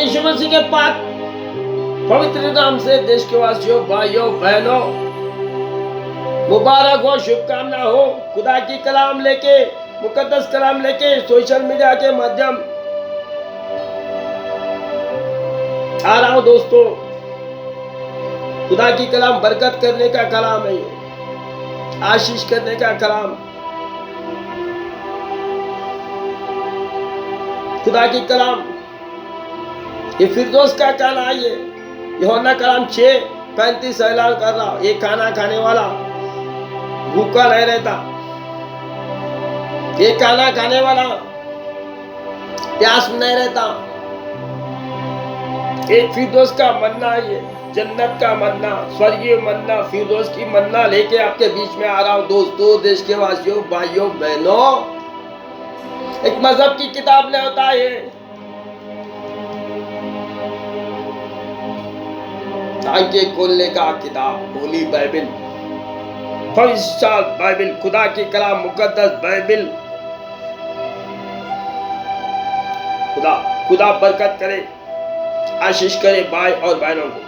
यीशु मसीह के पाक पवित्र नाम से देश के वासियों, भाइयों बहनों, मुबारक हो, शुभकामना हो। खुदा की कलाम लेके, मुकद्दस कलाम लेके सोशल मीडिया के माध्यम आ रहा हूं दोस्तों। खुदा की कलाम बरकत करने का कलाम है, ये आशीष करने का कलाम। खुदा की कलाम ये फिरदौस का कहना है। ये यूहन्ना कलाम 6:35 ऐलान कर रहा हूं, ये खाना खाने वाला भूखा नहीं रहता, ये खाना खाने वाला प्यास में नहीं रहता। एक फिरदौस का मन्ना है, ये जन्नत का मन्ना, स्वर्गीय मन्ना, फिरदौस की मन्ना लेके आपके बीच में आ रहा हूं दोस्तों, देश के वासियों, भाइयों बहनों। एक मजहब की किताब नहीं होता है, आंखें खोलने का किताब, होली बाइबिल, भविष्य बाइबिल, खुदा की कलाम, मुकद्दस बाइबिल। खुदा बरकत करे, आशीष करे भाई और बहनों को,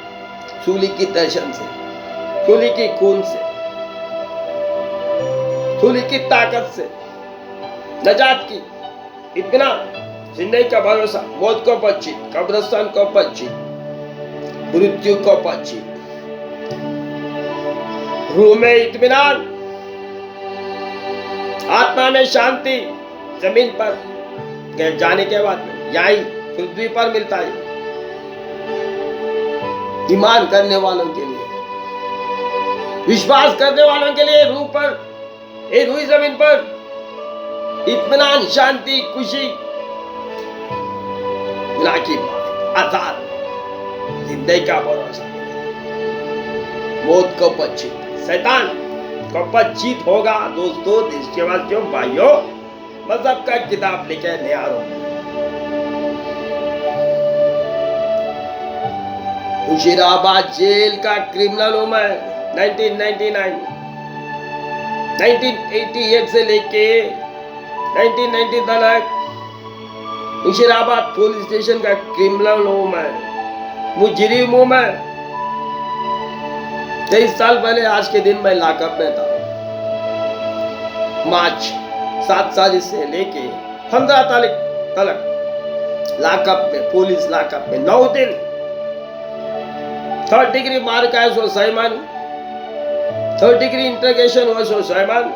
सूली की दर्शन से, सूली की खून से, सूली की ताकत से, नजात की इतना जिंदगी का भरोसा, मौत को पर जीत, कब्रिस्तान को पर जीत, मृत्यु को पर जीत, रूह में इत्मीनान, आत्मा में शांति, जमीन पर जाने के बाद में यही पृथ्वी पर मिलता है। ईमान करने वालों के लिए, विश्वास करने वालों के लिए रूह पर, रूही जमीन पर इत्मीनान, शांति, खुशी, गुनाह की आजाद जिंदगी का भरोसा, मौत को पर जीत, शैतान को पर जीत होगा दोस्तों, देश के वासियों, भाइयों। मजहब का किताब लेकर ले आ रहा हूं। मुशीराबाद जेल का क्रिमिनल हूं मैं। 1988 से लेके 1990 तक मुशीराबाद पुलिस स्टेशन का क्रिमिनल हूं मैं, मुजरिम हूं मैं। 23 साल पहले आज के दिन मैं लॉकअप में था। मार्च 7 तारीख से लेके 15 तारीख तक लॉकअप में, पुलिस लॉकअप में 9 दिन। 3rd डिग्री मार का है सो साइमन, 3rd डिग्री इंटरोगेशन हुआ सो साइमन।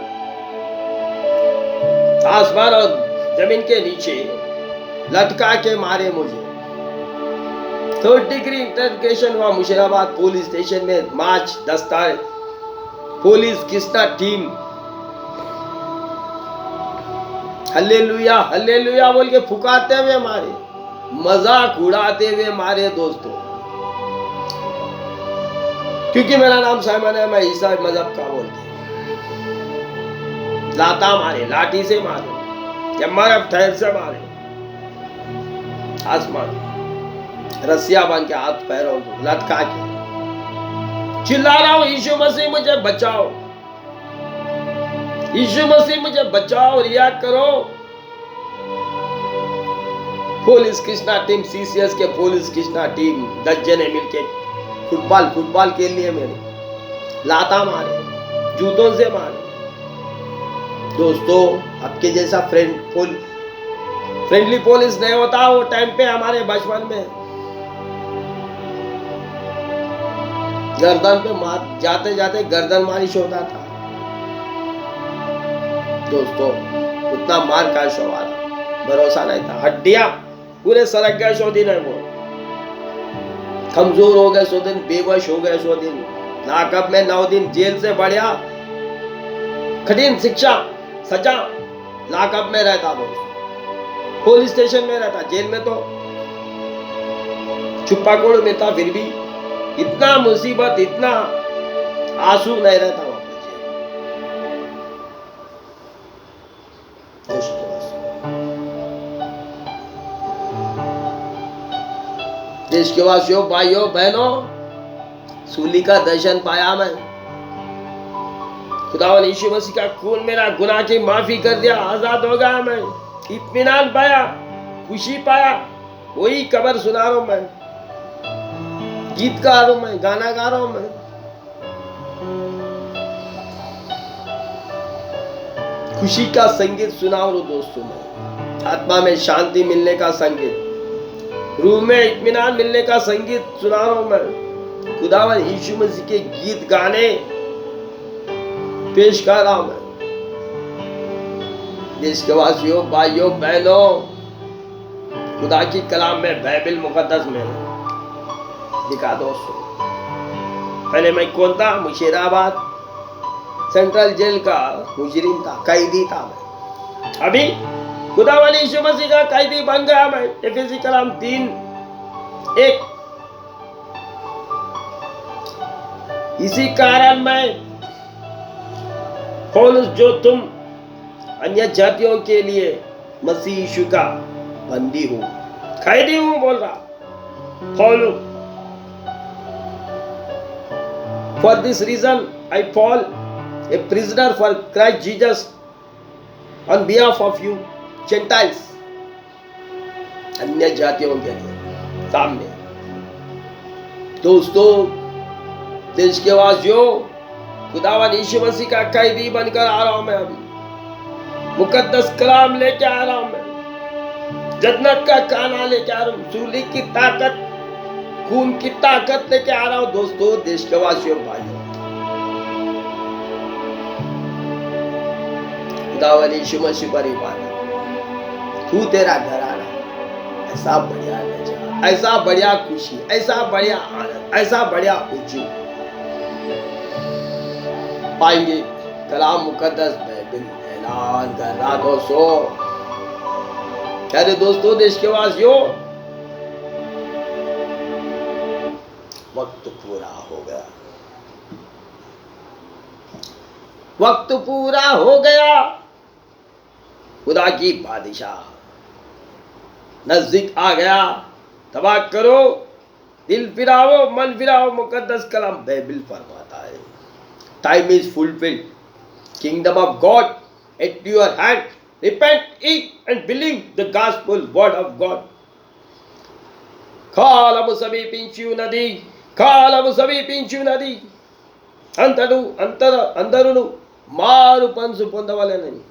आसमान और जमीन के नीचे लटका के मारे मुझे। 3rd डिग्री इंटरोगेशन हुआ मुशीराबाद पुलिस स्टेशन में मार्च 10 तारीख। Police Krishna team hallelujah hallelujah बोल के पुकारते हुए मारे, मजाक उड़ाते हुए मारे दोस्तों। क्योंकि मेरा नाम साइमन है, मैं ईसाई मजहब का बोलते, लाता मारे, लाठी से मारे, एमआरएफ टायर से मारे, आसमान रस्सियां बांध के हाथ पैरों को लटका के चिल्ला रहा हूं, यीशु मसीह मुझे बचाओ, यीशु मसीह मुझे बचाओ, रिया करो। पुलिस कृष्णा टीम, सीसीएस के पुलिस कृष्णा टीम 10 जने मिलके फुटबॉल के लिए मेरे लाता मारे, जूतों से मारे दोस्तों। आपके जैसा फ्रेंडली पुलिस नहीं होता वो टाइम पे हमारे बचपन में। गर्दन पे मार, जाते जाते गर्दन मारिश होता था दोस्तों। उतना मार का सवाल, भरोसा नहीं था। हड्डियां पूरे सरक गए सो दिन है, वो कमजोर हो गए सो दिन, बेबस हो गए सो दिन। लॉकअप में 9 दिन, जेल से बढ़िया कठिन शिक्षा सजा लॉकअप में रहता, दोस्त पुलिस स्टेशन में रहता। जेल में तो छुपा कोड़ में था, फिर भी इतना मुसीबत, इतना आंसू नहीं रहता वहां पर। देश के वासियों, भाइयों बहनों, सूली का दर्शन पाया मैं। खुदावन यीशु मसीह का खून मेरा गुनाह की माफी कर दिया, आजाद हो गया मैं, इत्मीनान पाया, खुशी पाया, वही खबर सुना रहा हूं मैं, गीत गा रहा हूं मैं, गाना गा रहा हूं मैं। खुशी का संगीत सुना रहा हूं दोस्तों मैं, आत्मा में शांति मिलने का संगीत, रूह में इत्मीनान मिलने का संगीत सुना रहा हूं मैं। खुदावन यीशु मसीह के गीत गाने पेश कर रहा हूं मैं। देश के वासियों, भाइयों, बहनों, खुदा की कलाम में, बाइबल मुकद्दस में दिखा दोस्तों। पहले मैं कौन था? मुशीराबाद सेंट्रल जेल का मुजरिम था, कैदी था मैं। अभी खुदावन यीशु मसीह का कैदी बन गया मैं। एफेसी कलाम 3:1। इसी कारण मैं पौलुस, जो तुम अन्य जातियों के लिए मसीह यीशु का बंदी हूं, कैदी हूं बोल रहा पौलुस। For this reason, I Paul, a prisoner for Christ Jesus, on behalf of you Gentiles, अन्य जातियों के लिए सामने। दोस्तों, देश के वासियों, खुदावन यीशु मसीह का कैदी बनकर आ रहा हूं मैं। अभी मुकद्दस कलाम लेके आ रहा हूं मैं, जन्नत का खाना लेके आ रहा हूं, सूली की ताकत, खून की ताकत लेके आ रहा हूं दोस्तों, देश के वासियों, भाइयों। खुदावन यीशु मसीह पर ईमान, तू तेरा घराना ऐसा बढ़िया नजारा, ऐसा बढ़िया खुशी, ऐसा बढ़िया आनंद, ऐसा बढ़िया खुशी पाएंगे। कलाम मुकद्दस बाइबल ऐलान कर रहा दोस्तों। दोस्तों, देश के वासियों, वक्त पूरा हो गया, वक्त पूरा हो गया। खुदा की बादशाह नजदीक आ गया। तबाह करो, दिल फिराओ, मन फिराओ, मुकद्दस कलाम बाइबल फरमाता है। Time is fulfilled, kingdom of God at your hand, repent, eat and believe the gospel word of God. కాలము సమీపించున్నది, కాలము సమీపించున్నది, అందరూ మారు మనసు పొందవలెనని,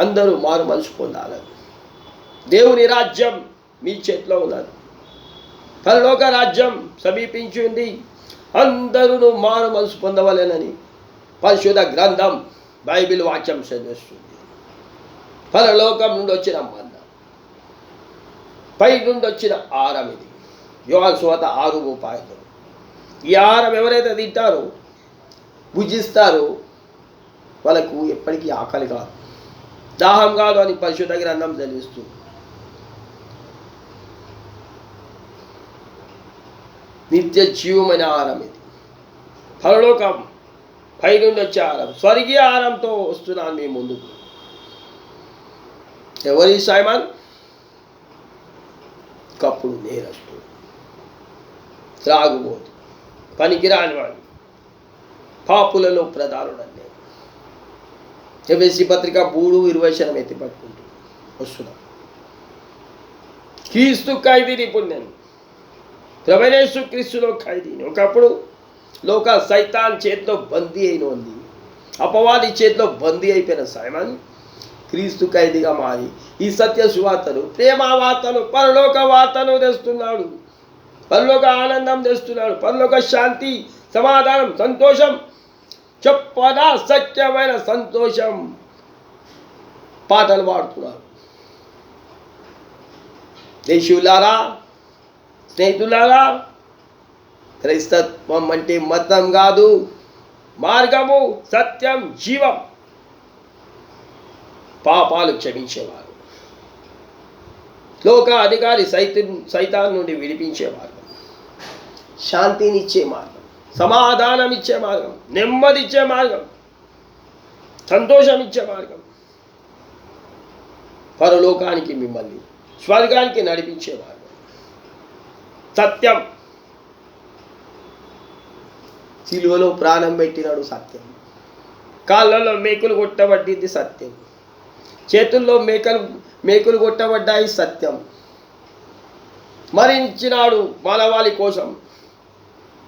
అందరూ మారు మనసు పొందాలని. దేవుని రాజ్యం మీ చేతిలో ఉన్నది, పరలోక రాజ్యం సమీపించింది, అందరూ మారు మనసు పొందవలెనని పరిశుద్ధ గ్రంథం బైబిల్ వాక్యం చదివిస్తుంది. పరలోకం నుండి వచ్చిన మంద, పై నుండి వచ్చిన ఆహారం ఇది. యోహాను సువార్త 6:30. ఈ ఆహారం ఎవరైతే తింటారో, భుజిస్తారో, వాళ్ళకు ఎప్పటికీ ఆకలి కాదు, దాహం కాదు అని పరిశుద్ధ గ్రంథం చదివిస్తుంది. నిత్య జీవమైన ఆహారం ఇది. పరలోకం పై నుండి వచ్చే ఆహారం, స్వర్గీయ ఆహారంతో వస్తున్నాను మీ ముందుకు. ఎవరి సైమన్? కప్పుడు నేరస్తుడు, త్రాగుబోతు, పనికిరాని వాడు, పాపులలో ప్రధానుడని. ఎఫెసీ పత్రిక 3:20 ఎత్తి పట్టుకుంటూ వస్తున్నాం. క్రీస్తు ఖైదీని ఇప్పుడు నేను, ప్రభువైన క్రీస్తులో ఖైదీని. ఒకప్పుడు లోక సైతాన్ చేతిలో బందీ అయిన ఉంది, అపవాది చేతిలో బందీ అయిపోయిన సైమన్ క్రీస్తు ఖైదీగా మారి ఈ సత్య సువార్తను, ప్రేమ వార్తను, పరలోక వార్తను తెస్తున్నాడు. పరలోక ఆనందం తెస్తున్నాడు, పరలోక శాంతి, సమాధానం, సంతోషం, చెప్పనా సత్యమైన సంతోషం పాటలు పాడుతున్నాడు. దేశులారా, స్నేహితులారా, క్రైస్తత్వం అంటే మతం కాదు, మార్గము, సత్యం, జీవం. పాపాలు క్షమించేవారు, లోక అధికారి సైతాన్ నుండి విడిపించే మార్గం, శాంతినిచ్చే మార్గం, సమాధానం ఇచ్చే మార్గం, నెమ్మదిచ్చే మార్గం, సంతోషం ఇచ్చే మార్గం, పరలోకానికి మిమ్మల్ని స్వర్గానికి నడిపించే మార్గం, సత్యం. సిలువలో ప్రాణం పెట్టినాడు సత్యం, కాళ్ళలో మేకులు కొట్టబట్టింది సత్యం, చేతుల్లో మేకులు కొట్టబడ్డాయి సత్యం. మరించినాడు మానవాళి కోసం,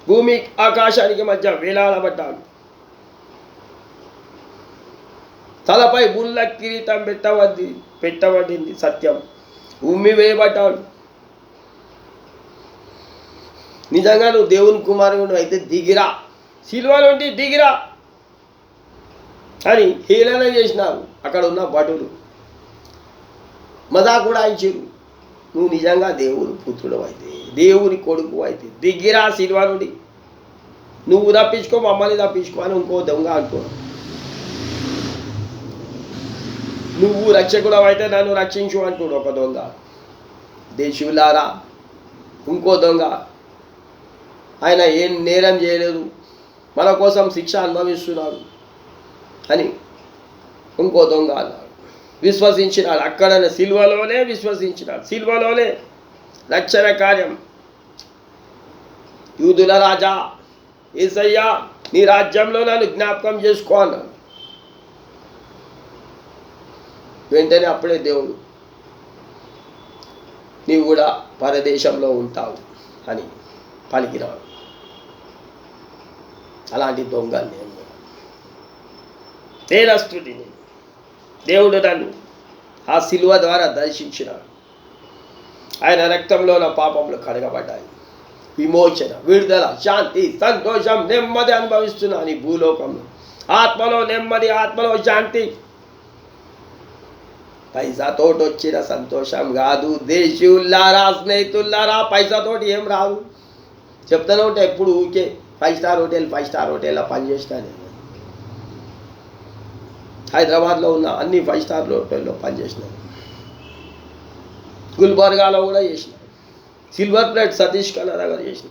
భూమి ఆకాశానికి మధ్య వేలాడబడ్డాడు. తలపై బుల్ల కిరీటం పెట్టబడింది సత్యం. ఉమ్మి వేయబడ్డాడు. నిజంగా నువ్వు దేవుని కుమారుడు అయితే దిగిరా, శిలువ నుండి దిగిరా అని హేళన చేసినారు అక్కడ ఉన్న భటులు. మజా కూడా ఇచ్చారు. నువ్వు నిజంగా దేవుని పుత్రుడు అయితే, దేవుని కొడుకు అయితే దిగిరా శిలువ నుండి, నువ్వు తప్పించుకో మమ్మల్ని తప్పించుకో అని ఇంకో దొంగ అంటున్నావు. నువ్వు రక్షకుడు అయితే నన్ను రక్షించు అంటుడు ఒక దొంగ. దేశులారా ఇంకో దొంగ, ఆయన ఏం నేరం చేయలేదు, మన కోసం శిక్ష అనుభవిస్తున్నాడు అని ఇంకో దొంగ అన్నాడు. విశ్వసించినాడు, అక్కడనే సిల్వలోనే విశ్వసించినాడు. సిల్వలోనే రక్షణ కార్యం. యూదుల రాజా యేసయ్యా, నీ రాజ్యంలో నన్ను జ్ఞాపకం చేసుకో అన్నాడు. వెంటనే అప్పుడే దేవుడు నీవు కూడా పరదేశంలో ఉంటావు అని పలికినాడు. అలాంటి దొంగలు నేను నేరస్తుడిని. దేవుడు నన్ను ఆ శిలువ ద్వారా దర్శించినాడు. ఆయన రక్తంలో నా పాపములు కడగబడ్డాయి. విమోచన, విడుదల, శాంతి, సంతోషం, నెమ్మది అనుభవిస్తున్నాను ఈ భూలోకంలో. ఆత్మలో నెమ్మది, ఆత్మలో శాంతి. పైసాతోటి వచ్చిన సంతోషం కాదు. దేశుల్లారా, స్నేహితుల్లారా, పైసాతోటి ఏం రాదు. చెప్తానే ఉంటే ఎప్పుడు ఊరికే 5 స్టార్ హోటల్ 5 స్టార్ హోటల్లో పనిచేసినా నేను. హైదరాబాద్లో ఉన్న అన్ని 5 స్టార్ హోటల్లో పనిచేసినాను. గుల్బర్గాలో కూడా చేసిన. సిల్వర్ ప్లేట్ సతీష్ కన్నా దగ్గర చేసిన.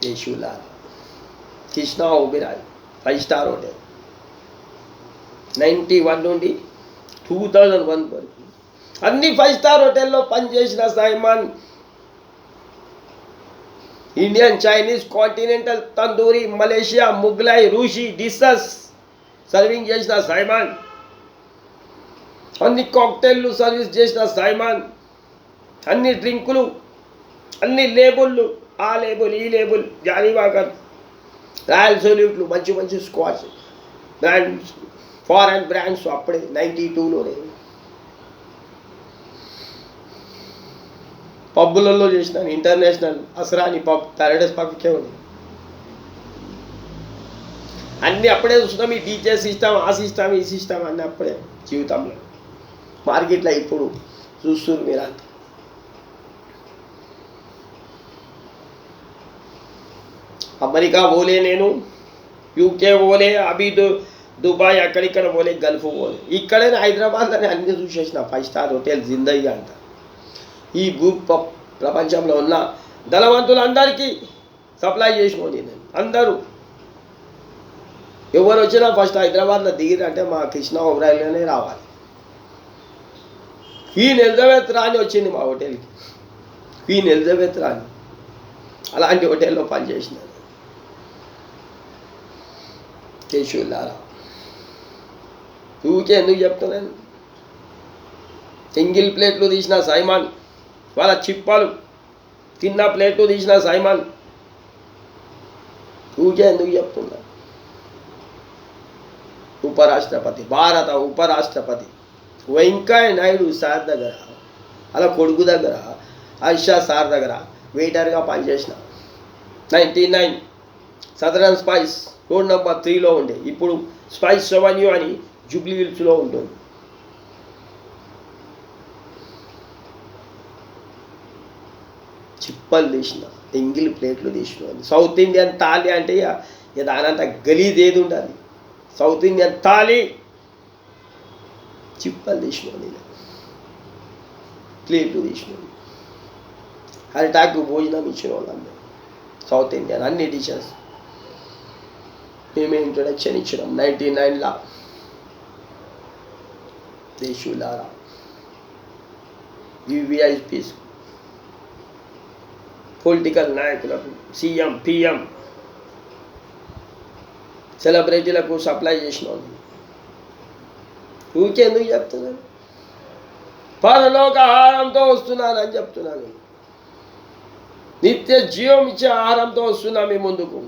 దేశుల్లారా, కృష్ణ ఓబెరాయ్ 5 స్టార్ హోటల్ 91 నుండి 2001 వరకు అన్ని 5 స్టార్ హోటల్లో పనిచేసిన Simon. Indian, Chinese, continental, tandoori, Malaysia, Mughlai, రూషి డిషెస్ సర్వింగ్ చేసిన సైమన్. అన్ని కాక్టైల్లు సర్వీస్ చేసిన సైమన్. అన్ని డ్రింకులు, అన్ని లేబుళ్ళు, ఆ లేబుల్ ఈ లేబుల్, జానీ వాకర్, రాయల్ సొల్యూట్లు, మంచి మంచి స్క్వాష్ బ్రాండ్స్, ఫారెన్ బ్రాండ్స్ అప్పుడే 92లోనే. పబ్బులలో చేసినాను. ఇంటర్నేషనల్ అసరాని పబ్, ప్యారడైస్ పబ్కే ఉంది. అన్నీ అప్పుడే చూస్తాం. ఈ డీజే సిస్టమ్, ఆ సిస్టమ్, ఈ సిస్టమ్ అన్నీ అప్పుడే జీవితంలో. మార్కెట్లో ఇప్పుడు చూస్తున్నారు మీరు అంతా. అమెరికా పోలే నేను, యూకే పోలే, అబీ దుబాయ్, అక్కడిక్కడ పోలే, గల్ఫ్ పోలే. ఇక్కడే హైదరాబాద్లోనే అన్నీ చూసేసిన 5 స్టార్ హోటల్ జిందగీ అంట. ఈ ప్రపంచంలో ఉన్న ధనవంతులందరికీ సప్లై చేసుకోండి నేను. అందరూ ఎవరు వచ్చినా ఫస్ట్ హైదరాబాద్లో దిగిరంటే మా కృష్ణ ఓబెరాయ్లోనే రావాలి. క్వీన్ ఎలిజబెత్ రాణి వచ్చింది మా హోటల్కి. క్వీన్ ఎలిజబెత్ రాణి అలాంటి హోటల్లో పనిచేసినాను. కేశవులారా, ఊరికే ఎందుకు చెప్తున్నాను? సింగిల్ ప్లేట్లు తీసిన సైమాన్, వాళ్ళ చిప్పలు తిన్న ప్లేట్లు తీసిన సైమాన్. ఊరికే ఎందుకు చెప్తున్నా? ఉపరాష్ట్రపతి, భారత ఉపరాష్ట్రపతి వెంకయ్య నాయుడు సార్ దగ్గర, అలా కొడుకు దగ్గర, హర్ష సార్ దగ్గర వెయిటర్గా పనిచేసిన. 99 సదరన్ స్పైస్ రోడ్ నెంబర్ 3లో ఉండే. ఇప్పుడు స్పైస్ రెవెన్యూ అని జూబ్లీ హిల్స్లో ఉంటుంది. చిప్పలు తీసిన, ఎంగిల్ ప్లేట్లు తీసిన. సౌత్ ఇండియన్ థాలి అంటే ఇక దానంతా గలీజ్ ఏది ఉండాలి. సౌత్ ఇండియన్ థాలి చిప్పలు తీసిన, ప్లేట్లు తీసిన, అరిటాకు భోజనం ఇచ్చిన వాళ్ళందరూ. సౌత్ ఇండియన్ అన్ని డిషెస్ మేమే ఇంట్రొడక్షన్ ఇచ్చినాం 99లా. దేశులారా, వివిఐపీస్, పొలిటికల్ నాయకులకు, సీఎం, పిఎం, సెలబ్రిటీలకు సప్లై చేసినాం. ఊరికెందుకు చెప్తున్నాను? పరలోక ఆహారంతో వస్తున్నానని చెప్తున్నాను. నిత్య జీవం ఇచ్చే ఆహారంతో వస్తున్నా మీ ముందుకు.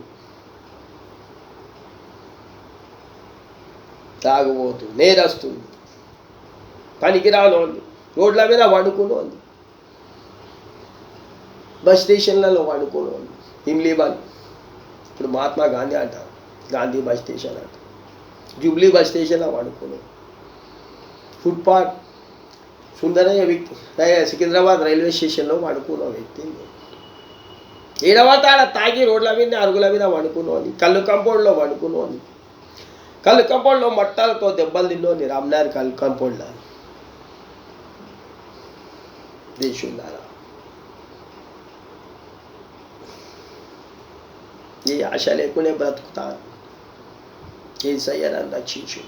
తాగుబోతు, నేరస్తుంది, పనికిరానోళ్ళు, రోడ్ల మీద వండుకునోళ్ళు, బస్ స్టేషన్లలో వండుకునోళ్ళు, ఇమ్లీబన్, ఇప్పుడు మహాత్మా గాంధీ అంటారు, గాంధీ బస్ స్టేషన్ అంటారు, జూబ్లీ బస్ స్టేషన్లో వండుకున్నాం. ఫుట్పాత్ సుందరయ్య వ్యక్తి సికింద్రాబాద్ రైల్వే స్టేషన్లో వండుకున్న వ్యక్తి. ఏడవతాడ తాగి రోడ్ల మీద అరుగుల మీద వండుకున్నోని, కళ్ళు కంపౌండ్లో వండుకున్నోని, కళ్ళు కంపౌండ్లో మట్టాలతో దెబ్బలు తిన్నోని, రామ్నగర్ కళ్ళు కంపౌండ్లో. దేశులారా, ఏ ఆశ లేకునే బ్రతుకుతారు. యేసయ్య నన్ను రక్షించు.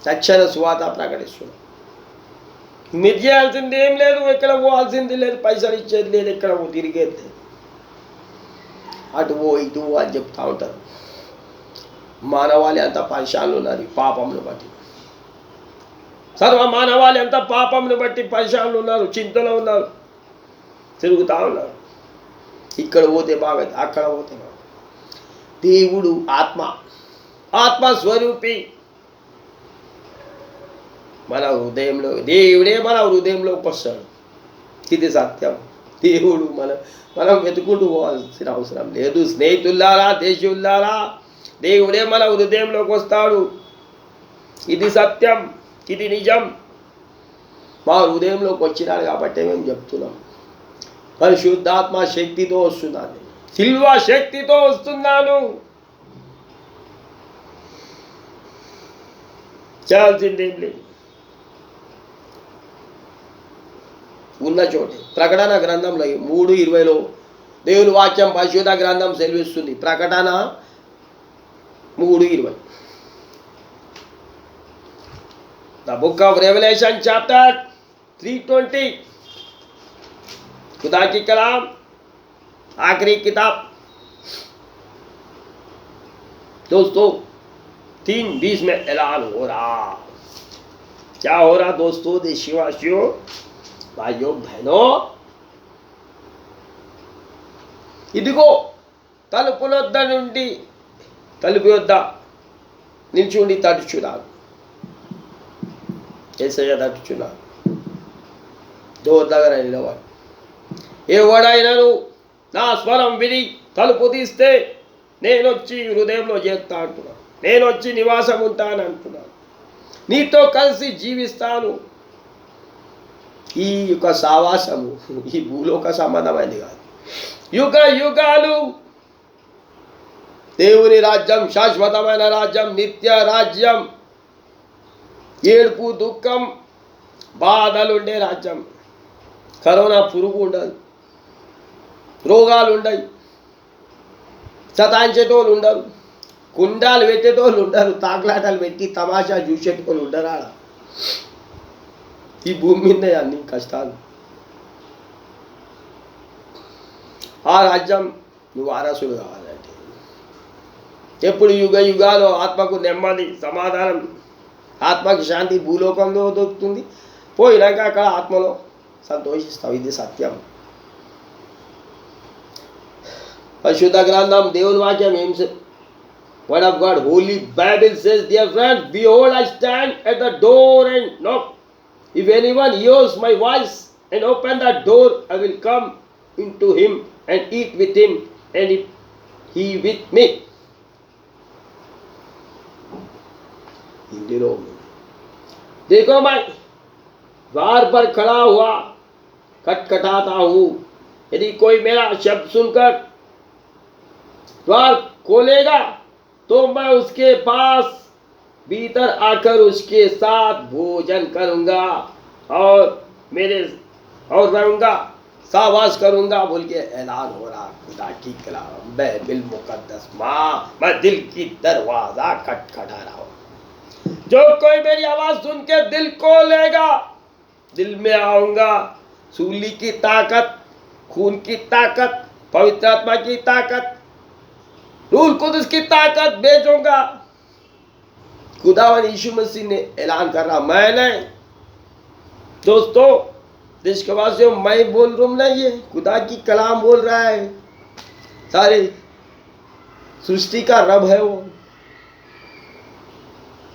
రక్షణ సువాత ప్రకటిస్తున్నాం. మీరు చేయాల్సింది ఏం లేదు, ఎక్కడ పోవాల్సింది లేదు, పైసలు ఇచ్చేది లేదు, ఎక్కడ తిరిగేది లేదు. అటు పో ఇటు పో అని చెప్తా ఉంటారు. మానవాళి అంత పరిశాలు ఉన్నారు ఈ పాపంను బట్టి. సర్వ మానవాళి అంతా పాపంను బట్టి పరిశాలు ఉన్నారు, చింతలో ఉన్నారు, తిరుగుతూ ఉన్నారు. ఇక్కడ పోతే బాగా, అక్కడ పోతే బాగా. దేవుడు ఆత్మ, ఆత్మస్వరూపి మన హృదయంలో, దేవుడే మన హృదయంలోకి వస్తాడు. ఇది సత్యం. దేవుడు మనం వెతుకుంటూ పోవాల్సిన అవసరం లేదు. స్నేహితుల్లారా, దేశుల్లారా, దేవుడే మన హృదయంలోకి వస్తాడు. ఇది సత్యం, ఇది నిజం. మా హృదయంలోకి వచ్చినాడు కాబట్టి మేము చెప్తున్నాం. పరిశుద్ధాత్మ శక్తితో వస్తున్నాను, సిల్వ శక్తితో వస్తున్నాను. చేయాల్సిందేం లేదు. ఉన్న చోటే ప్రకటన గ్రంథంలో 3:20 దేవుని వాక్యం పరిశుద్ధ గ్రంథం సెలవిస్తుంది. ప్రకటన 3:20. The book of Revelation chapter 3:20. खुदा की कलाम, आखिरी किताब। दोस्तों 3:20 में ऐलान हो रहा। क्या हो रहा दोस्तों, देशवासियों, भाइयों बहनों? ఇదిగో తలుపునొద్ద నుండి, తలుపు వద్ద నిల్చుండి తడుచున్నాడు. యేసయ్య తడుచున్నాడు, డోర్ దగ్గర నిలబడి. ఎవడైనను నా స్వరం విని తలుపు తీస్తే నేను వచ్చి హృదయంలో చేస్తా అంటున్నాను, నేను వచ్చి నివాసం ఉంటాను అంటున్నాను, నీతో కలిసి జీవిస్తాను. ఈ యొక్క సావాసము ఈ భూలోక సంబంధమైనది కాదు. యుగ యుగాలు దేవుని రాజ్యం, శాశ్వతమైన రాజ్యం, నిత్య రాజ్యం, ఏడుపు దుఃఖం బాధలు ఉండే రాజ్యం. కరోనా పురుగు ఉండదు, రోగాలు ఉండవు, సతాయించేటోళ్ళు ఉండరు, కుండాలు పెట్టేటోళ్ళు ఉండరు, తాకులాటలు పెట్టి తమాషా చూసేటోళ్ళు ఉండరా. ఈ భూమి మీదే అన్ని కష్టాలు. ఆ రాజ్యం నువ్వు వారసుడు కావాలంటే ఎప్పుడు యుగ యుగాలు ఆత్మకు నెమ్మది, సమాధానం, ఆత్మకి శాంతి భూలోకంలో దొరుకుతుంది. పోయినాక అక్కడ ఆత్మలో సంతోషిస్తావు. ఇది సత్యం. పరిశుద్ధ గ్రంథం దేవుని వాక్యం ఏం Word of God, Holy Bible says, dear friends, behold, I stand at the door and knock. If anyone hears my voice and open the door, I will come into him and eat with him and he with me. Hindi लोग देखो, मैं द्वार पर खड़ा हुआ खटखटाता हूँ। यदि कोई मेरा शब्द सुनकर द्वार खोलेगा तो मैं उसके पास भीतर आकर उसके साथ भोजन करूंगा और रहूंगा, सावास करूंगा बोल के ऐलान हो रहा। खुदा की कलाम बाइबिल मुकद्दस माँ, मैं दिल की दरवाजा खटखटा रहा हूँ। जो कोई मेरी आवाज सुन के दिल को लेगा, दिल में आऊंगा, सूली की ताकत, खून की ताकत, पवित्र आत्मा की ताकत, रूह कुदस की ताकत भेजूंगा। खुदावन यीशु मसीह ने ऐलान कर रहा, मैं नहीं दोस्तों, देशवासियों, मैं बोल रहा हूं नहीं, ये खुदा की कलाम बोल रहा है। सारे सृष्टि का रब है वो,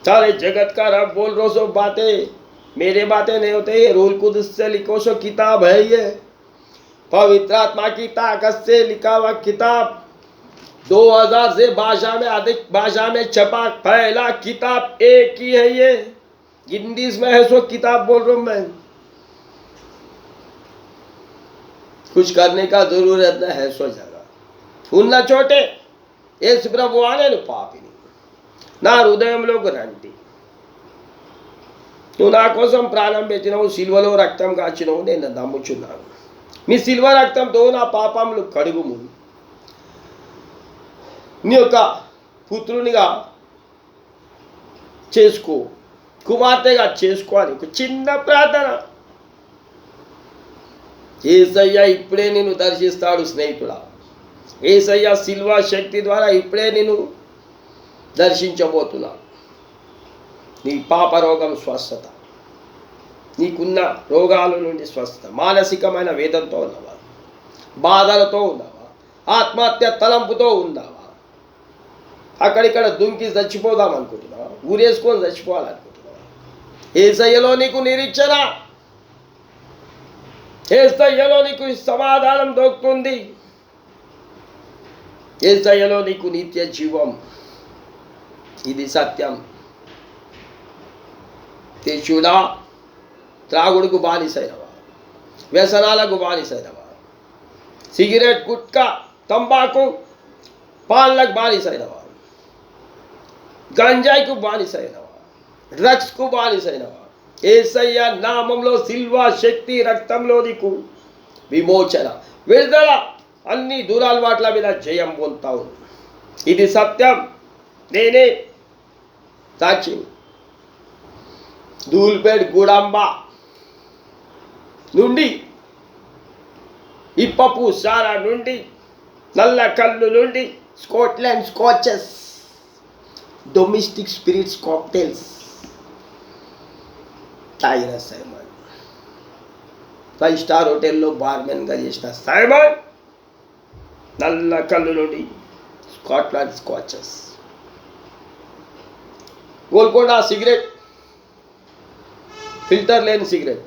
सारे जगत का रब बोल रहा सो बातें, मेरे बातें नहीं होते। ये रूल कुदस से लिखो सो किताब है, ये पवित्र आत्मा की ताकत से लिखा हुआ किताब, 2000 से भाषा में अधिक भाषा में छपा पहला किताब एक ही है ये, इंग्लिश में है सो किताब बोल रहा हूं मैं। कुछ करने का जरूरत न है सो जगह उन्ना चोटे యేసు ప్రభు నేను పాపిని, నా హృదయంలో రండి, నువ్వు నా కోసం ప్రాణం పెట్టినవు, సిల్వలో రక్తం కాచినవు, నేను నమ్ముచున్నాను. మీ సిల్వ రక్తంతో నా పాపములు కడుగుము, నీ యొక్క పుత్రునిగా చేసుకో, కుమార్తెగా చేసుకో అని ఒక చిన్న ప్రార్థన. యేసయ్య ఇప్పుడే నిన్ను దర్శిస్తాడు స్నేహితుడా. యేసయ్య సిల్వ శక్తి ద్వారా ఇప్పుడే నిన్ను దర్శించబోతున్నాడు. నీ పాప రోగం స్వస్థత, నీకున్న రోగాల నుండి స్వస్థత, మానసికమైన వేదంతో ఉన్నవా, బాధలతో ఉన్నావా, ఆత్మహత్య తలంపుతో ఉన్నావా, అక్కడిక్కడ దుంకి చచ్చిపోదాం అనుకుంటున్నావా, ఊరేసుకొని చచ్చిపోవాలనుకుంటున్నావా, యేసయ్యలో నీకు నిరీక్షణ, యేసయ్యలో నీకు సమాధానం దొరుకుతుంది, యేసయ్యలో నీకు నిత్య జీవం. ఇది సత్యం. శిష్యుడా, త్రాగుడుకు బానిసైనవా, వ్యసనాలకు బానిసైనవా, సిగరెట్ గుట్కా తంబాకు పాన్లకు బానిసైనవా, గంజాయికు బానిసైనవా, డ్రగ్స్కు బానిసైనవా, యేసయ్య నామంలో సిల్వా శక్తి రక్తంలో నీకు విమోచన, విడుదల, అన్ని దురలవాట్ల మీద జయం పొందుతావు. ఇది సత్యం. నేనే సాక్షి. ధూల్పేట్ గుడాంబ నుండి, ఇప్పపు సారా నుండి, నల్ల కళ్ళు నుండి, Scotland scotches, domestic spirits cocktails తాగిన సైమన్, 5 స్టార్ హోటల్లో బార్మెన్గా చేసిన సైమన్, నల్ల కళ్ళు నుండి Scotland scotches, Golconda cigarette, filter లేని cigarette,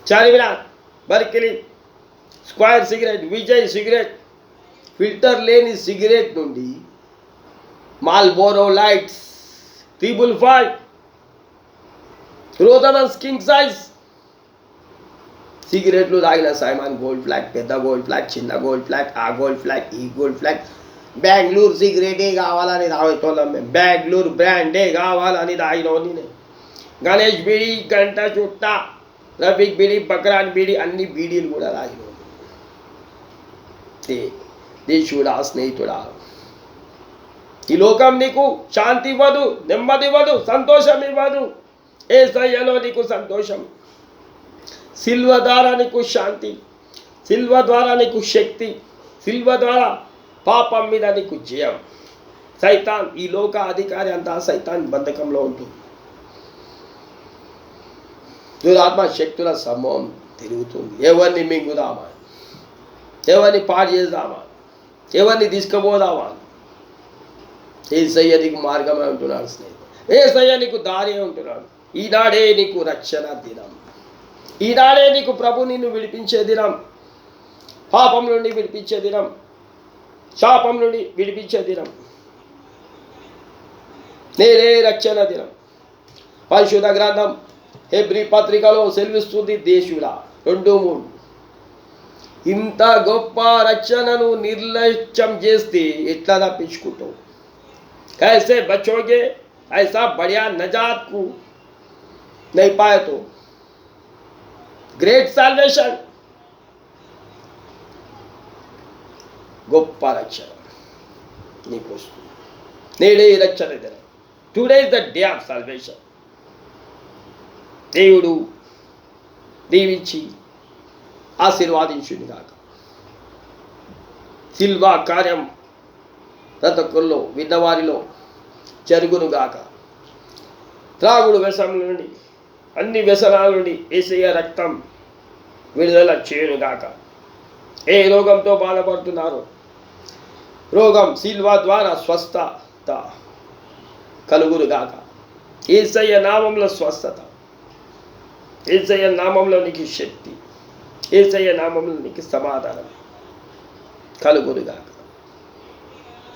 Charminar, Berkeley square cigarette, Vijay cigarette, filter లేని సిగరెట్ నుండి Marlboro lights, 355, Rothmans king size సిగరెట్లు తాగిన సైమాన్ గోల్డ్ ఫ్లాగ్, పెద్ద గోల్డ్ ఫ్లాగ్, చిన్న గోల్డ్ ఫ్లాగ్, ఆ గోల్డ్ ఫ్లాగ్, ఈ గోల్డ్ ఫ్లాగ్, బెంగళూరు సిగరెటే కావాలని తాగేటోళ్ళం మేము, బెంగళూరు బ్రాండే కావాలని తాగినోని నేను. గణేష్ బీడి, గంట చుట్ట, రఫీక్ బీడి, బక్రాన్ బీడి, అన్ని బీడీలు కూడా తాగినోని. దేశుడా, స్నేహితుడా, ఈ లోకం నీకు శాంతి ఇవ్వదు, నెమ్మది ఇవ్వదు, సంతోషం ఇవ్వదు. యేసయ్యలో నీకు సంతోషం, సిల్వ ద్వారా నీకు శాంతి, సిల్వ ద్వారా నీకు శక్తి, సిల్వ ద్వారా పాపం మీద నీకు జయం. సైతాన్, ఈ లోక అధికారి అంతా సైతాన్ బంధకంలో ఉంటుంది. దురాత్మ శక్తుల సమూహం తిరుగుతుంది. ఎవరిని మింగుదామా, ఎవరిని పాడు చేద్దామా, ఎవరిని తీసుకుపోదామా. యేసయ్య నీకు మార్గమే ఉంటున్నాడు స్నేహితుడు, యేసయ్య నీకు దారి ఉంటున్నాడు. ఈనాడే నీకు రక్షణ దినం, ఈనాడే నీకు ప్రభు నిన్ను విడిపించే దినం, పాపం నుండి విడిపించే దినం, శాపం నుండి విడిపించే దినం, నేనే రక్షణ దినం. పరిశుద్ధ గ్రంథం హెబ్రీ పత్రికలో సెలవిస్తుంది, దేశుడా 2:3, ఇంత గొప్ప రక్షణను నిర్లక్ష్యం చేస్తే ఎట్లా తప్పించుకుంటావు? कैसे बचोगे? ऐसा बढ़िया नजात को नहीं पाए तो ग्रेट साल्वेशन, గొప్ప రక్షణ నీకు వస్తుంది. నేడే రక్షణ దినం. Today is the day of salvation. దేవుడు దీవించి ఆశీర్వాదించును గాక. సిల్వా కార్యం ప్రతి ఒక్కరిలో విన్నవారిలో జరుగును గాక. త్రాగుడు వ్యసనం నుండి, అన్ని వ్యసనాల నుండి యేసయ్య రక్తం విడుదల చేయునుగాక. ఏ రోగంతో బాధపడుతున్నారో రోగం సిల్వా ద్వారా స్వస్థత కలుగునుగాక. యేసయ్య నామంలో స్వస్థత, యేసయ్య నామంలో నీకు శక్తి, యేసయ్య నామంలో నీకు సమాధానం కలుగునుగాక.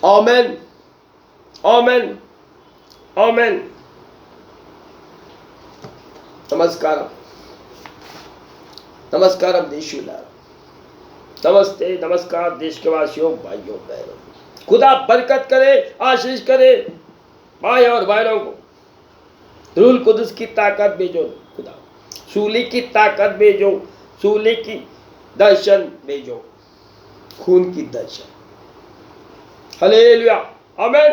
Amen, amen, amen. नमस्कार, नमस्कार देशुलारा, नमस्ते, नमस्कार देश के वासियों, भाइयों बहनों. खुदा बरकत करे, आशीष करे भाई और बहनों को. रूल कुदस की ताकत भेजो खुदा, सूली की ताकत भेजो, सूली की दर्शन भेजो, खून की दर्शन. हालेलुया, आमेन.